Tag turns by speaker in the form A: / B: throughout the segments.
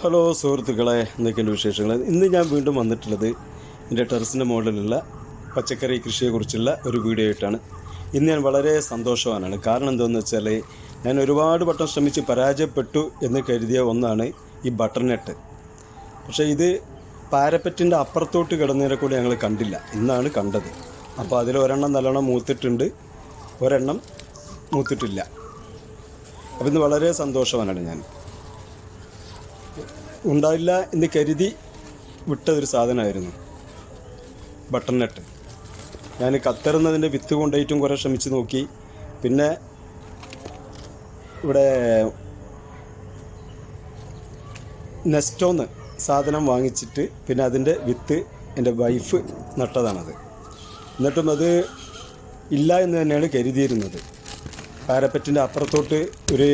A: Hello സുഹൃത്തുക്കളെ, എന്തൊക്കെയുണ്ട് വിശേഷങ്ങൾ? ഇന്ന് ഞാൻ വീണ്ടും വന്നിട്ടുള്ളത് എൻ്റെ ടെറസിൻ്റെ മുകളിലുള്ള പച്ചക്കറി കൃഷിയെക്കുറിച്ചുള്ള ഒരു വീഡിയോ ആയിട്ടാണ്. ഇന്ന് ഞാൻ വളരെ സന്തോഷവാനാണ്. കാരണം എന്താണെന്ന് വെച്ചാൽ, ഞാൻ ഒരുപാട് വട്ടം ശ്രമിച്ച് പരാജയപ്പെട്ടു എന്ന് കരുതിയ ഒന്നാണ് ഈ ബട്ടർ നട്ട്. പക്ഷേ ഇത് പാരപ്പറ്റിൻ്റെ അപ്പുറത്തോട്ട് കിടന്നതിനെ കൂടി ഞങ്ങൾ കണ്ടില്ല, ഇന്നാണ് കണ്ടത്. അപ്പോൾ അതിൽ ഒരെണ്ണം നല്ലോണം മൂത്തിട്ടുണ്ട്, ഒരെണ്ണം മൂത്തിട്ടില്ല. അപ്പോൾ ഇന്ന് വളരെ സന്തോഷവാനാണ്. ഞാൻ ഉണ്ടാവില്ല എന്ന് കരുതി വിട്ടതൊരു സാധനമായിരുന്നു ബട്ടർ നട്ട്. ഞാൻ കത്തറുന്നതിൻ്റെ വിത്ത് കൊണ്ടുപോയിട്ടും കുറേ ശ്രമിച്ച് നോക്കി. പിന്നെ ഇവിടെ നെസ്റ്റോന്ന് സാധനം വാങ്ങിച്ചിട്ട് പിന്നെ അതിൻ്റെ വിത്ത് എൻ്റെ വൈഫ് നട്ടതാണത്. എന്നിട്ടും അത് ഇല്ല എന്ന് തന്നെയാണ് കരുതിയിരുന്നത്. പാരപ്പറ്റിൻ്റെ അപ്പുറത്തോട്ട് ഒരു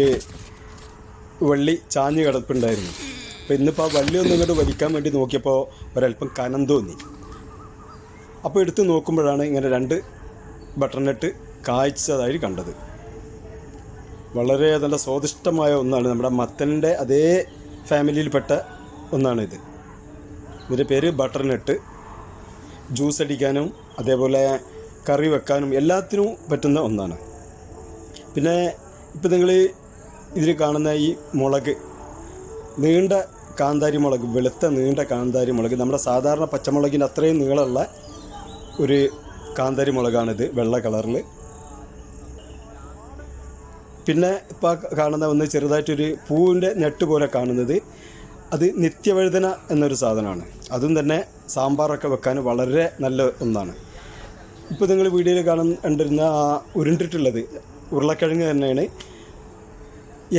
A: വള്ളി ചാഞ്ഞ് കിടപ്പുണ്ടായിരുന്നു. അപ്പോൾ ഇന്നിപ്പോൾ ആ വള്ളി ഒന്നും ഇങ്ങോട്ട് വലിക്കാൻ വേണ്ടി നോക്കിയപ്പോൾ ഒരല്പം കനം തോന്നി. അപ്പോൾ എടുത്ത് നോക്കുമ്പോഴാണ് ഇങ്ങനെ 2 ബട്ടർ നട്ട് കായ്ച്ചതായി കണ്ടത്. വളരെ നല്ല സ്വാദിഷ്ടമായ ഒന്നാണ്. നമ്മുടെ മത്തൻ്റെ അതേ ഫാമിലിയിൽപ്പെട്ട ഒന്നാണിത്. ഇതിൻ്റെ പേര് ബട്ടർ നട്ട്. ജ്യൂസ് അടിക്കാനും അതേപോലെ കറി വെക്കാനും എല്ലാത്തിനും പറ്റുന്ന ഒന്നാണ്. പിന്നെ ഇപ്പോൾ നിങ്ങൾ ഇതിൽ കാണുന്ന ഈ മുളക്, നീണ്ട കാന്താരി മുളക്, വെളുത്ത നീണ്ട കാന്താരി മുളക്, നമ്മുടെ സാധാരണ പച്ചമുളകിൻ്റെ അത്രയും നീളമുള്ള ഒരു കാന്താരി മുളകാണിത്, വെള്ള കളറിൽ. പിന്നെ ഇപ്പോൾ കാണുന്ന ഒന്ന് ചെറുതായിട്ടൊരു പൂവിൻ്റെ നെട്ട് പോലെ കാണുന്നത്, അത് നിത്യവഴുതന എന്നൊരു സാധനമാണ്. അതും തന്നെ സാമ്പാറൊക്കെ വെക്കാൻ വളരെ നല്ല ഒന്നാണ്. ഇപ്പോൾ നിങ്ങൾ വീഡിയോയിൽ കണ്ടിരുന്ന ആ ഉരുണ്ടിട്ടുള്ളത് ഉരുളക്കിഴങ്ങ് തന്നെയാണ്.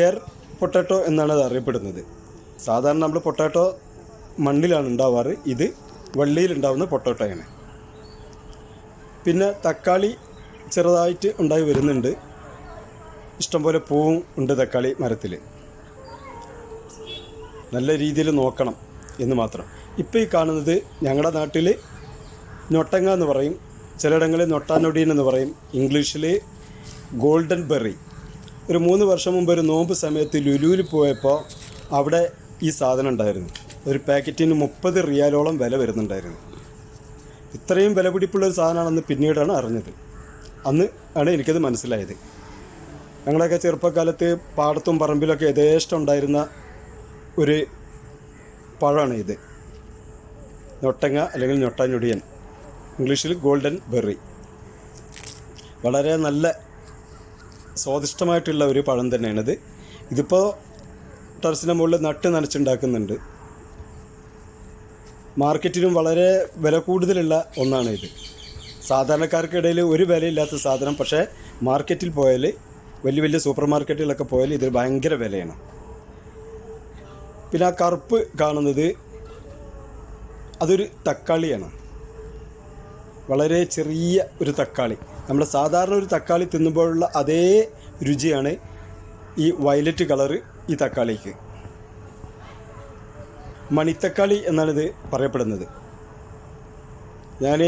A: എയർ പൊട്ടാറ്റോ എന്നാണ് അത് അറിയപ്പെടുന്നത്. സാധാരണ നമ്മൾ പൊട്ടാറ്റോ മണ്ണിലാണ് ഉണ്ടാവാറ്, ഇത് വള്ളിയിലുണ്ടാവുന്ന പൊട്ടാറ്റോയാണ്. പിന്നെ തക്കാളി ചെറുതായിട്ട് ഉണ്ടായി വരുന്നുണ്ട്. ഇഷ്ടംപോലെ പൂവും ഉണ്ട് തക്കാളി മരത്തിൽ. നല്ല രീതിയിൽ നോക്കണം എന്ന് മാത്രം. ഇപ്പോൾ ഈ കാണുന്നത് ഞങ്ങളുടെ നാട്ടിൽ ഞൊട്ടങ്ങ എന്ന് പറയും, ചിലയിടങ്ങളിൽ നൊട്ടാനൊടീൻ എന്ന് പറയും, ഇംഗ്ലീഷിൽ ഗോൾഡൻ ബെറി. ഒരു 3 വർഷം മുമ്പ് ഒരു നോമ്പ് സമയത്ത് ലുലുവിൽ പോയപ്പോൾ അവിടെ ഈ സാധനം ഉണ്ടായിരുന്നു. ഒരു പാക്കറ്റിന് 30 റിയാലോളം വില വരുന്നുണ്ടായിരുന്നു. ഇത്രയും വില പിടിപ്പുള്ളൊരു സാധനമാണെന്ന് പിന്നീടാണ് അറിഞ്ഞത്. അന്ന് ആണ് എനിക്കത് മനസ്സിലായത്. ഞങ്ങളൊക്കെ ചെറുപ്പക്കാലത്ത് പാടത്തും പറമ്പിലൊക്കെ യഥേഷ്ടം ഉണ്ടായിരുന്ന ഒരു പഴമാണ് ഇത്, ഞൊട്ടങ്ങ അല്ലെങ്കിൽ ഞൊട്ടാഞ്ഞൊടിയൻ, ഇംഗ്ലീഷിൽ ഗോൾഡൻ ബെറി. വളരെ നല്ല സ്വാദിഷ്ടമായിട്ടുള്ള ഒരു പഴം തന്നെയാണിത്. ഇതിപ്പോൾ ടെറസിൻ്റെ മുകളിൽ നട്ട് നനച്ചുണ്ടാക്കുന്നുണ്ട്. മാർക്കറ്റിലും വളരെ വില കൂടുതലുള്ള ഒന്നാണ് ഇത്. സാധാരണക്കാർക്കിടയിൽ ഒരു വിലയില്ലാത്ത സാധനം, പക്ഷേ മാർക്കറ്റിൽ പോയാൽ, വലിയ വലിയ സൂപ്പർ മാർക്കറ്റുകളൊക്കെ പോയാൽ ഇത് ഭയങ്കര വിലയാണ്. പിന്നെ ആ കറുപ്പ് കാണുന്നത് അതൊരു തക്കാളിയാണ്. വളരെ ചെറിയ ഒരു തക്കാളി. നമ്മുടെ സാധാരണ ഒരു തക്കാളി തിന്നുമ്പോഴുള്ള അതേ രുചിയാണ് ഈ വയലറ്റ് കളറ് ഈ തക്കാളിക്ക്. മണിത്തക്കാളി എന്നാണിത് പറയപ്പെടുന്നത്. ഞാൻ